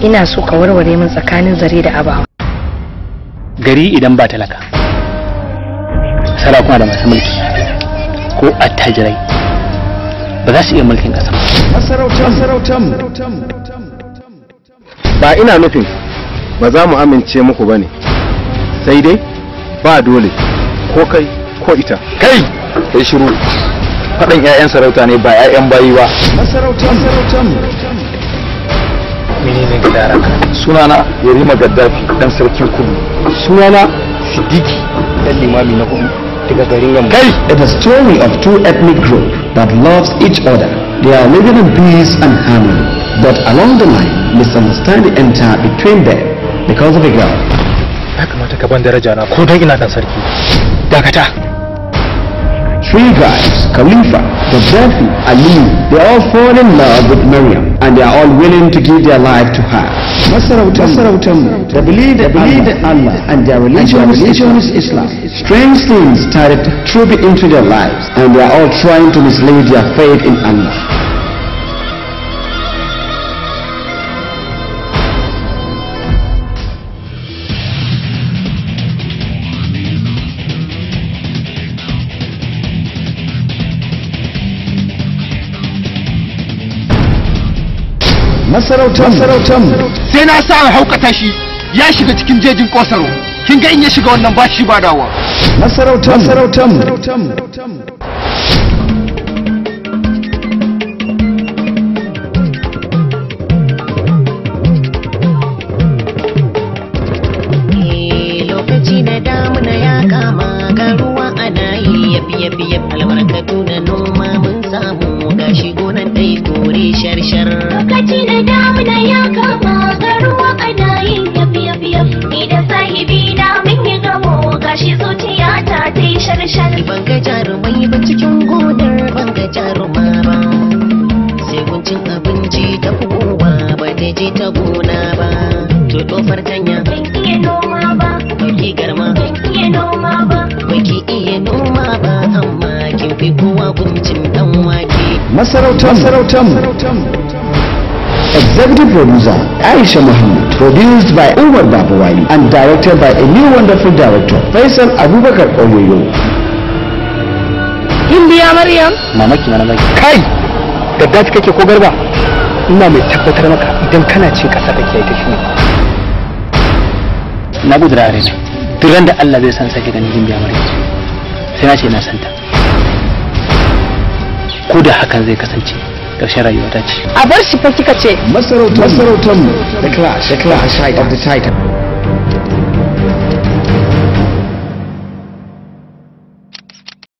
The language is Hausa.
ina so ka warware min tsakanin zare da abawa. Gari idan ba talaka, sarakuna da masu mulki ko attajirai ba za su iya mulkin ƙasa. Masarautar ba ina nufin ba za mu amince muku bane, sai dai ba dole ko kai ko ita. Kai shiru, faɗan 'ya'yan sarauta ne ba 'ya'yan bayi ba. Masarautar menene gidaraka? Sunana Yarima Gaddafi dan sarkin Kudu. sunana Siddiqui dan limami na Kudu daga garin Yamma. Kai, It is a story of two ethnic groups that loves each other. They are living in peace and harmony. But along the line, misunderstanding enter between them because of a girl. Ya kamata ka ban daraja na ko dan ina dan sarki. Dakata. Three guys, Khalifa, Gaddafi, Ali, they all fall in love with Maryam and they are all willing to give their life to her. Masarautar, they believe that Allah and their religion is Islam. Strange things started trooping into their lives and they are all trying to mislead their faith in Allah. masarautar Sai na sa haukata shi ya shiga cikin jejin Kosaro. Kin ga in ya shiga wannan bashi ba dawa. masarautar lokaci na damuna ya kama ga ruwa ana yi yafi albarkatu na noma mun samu gashi gonan dai kore shar lokaci na damuna ya kama ga ruwa ana yi yafi ni da sahibi na mun yi gamo gashi zuciya ta tai shar ban ga jarumai ba cikin gonar ban ga jaruma ba sai kuncin abinci ta kowa ba ta je ta gona ba to dofar tanya ban iya noma ba baki garma ban iya noma ba baki iya noma ba amma kin fi kowa kuncin dan wake. Masarautar Executive Producer Aisha Muhammad, produced by Umar Babawali and directed by a new wonderful director Faisal Abubakar Oyoyo. Indiya Maryam. Mamaki mana baki. Kai! Gaddafi kake ko garba? Ina mai tabbatar maka idan kana cin kasa kake yi ta shi. Na gudura a raina. Duk ran da Allah zai san sake ganin Indiya Maryam. Sai na ce na santa. Ko da hakan zai kasance ƙarshen rayuwata ce. A bar shi fa kika ce. Masarautar, the clash of the titan.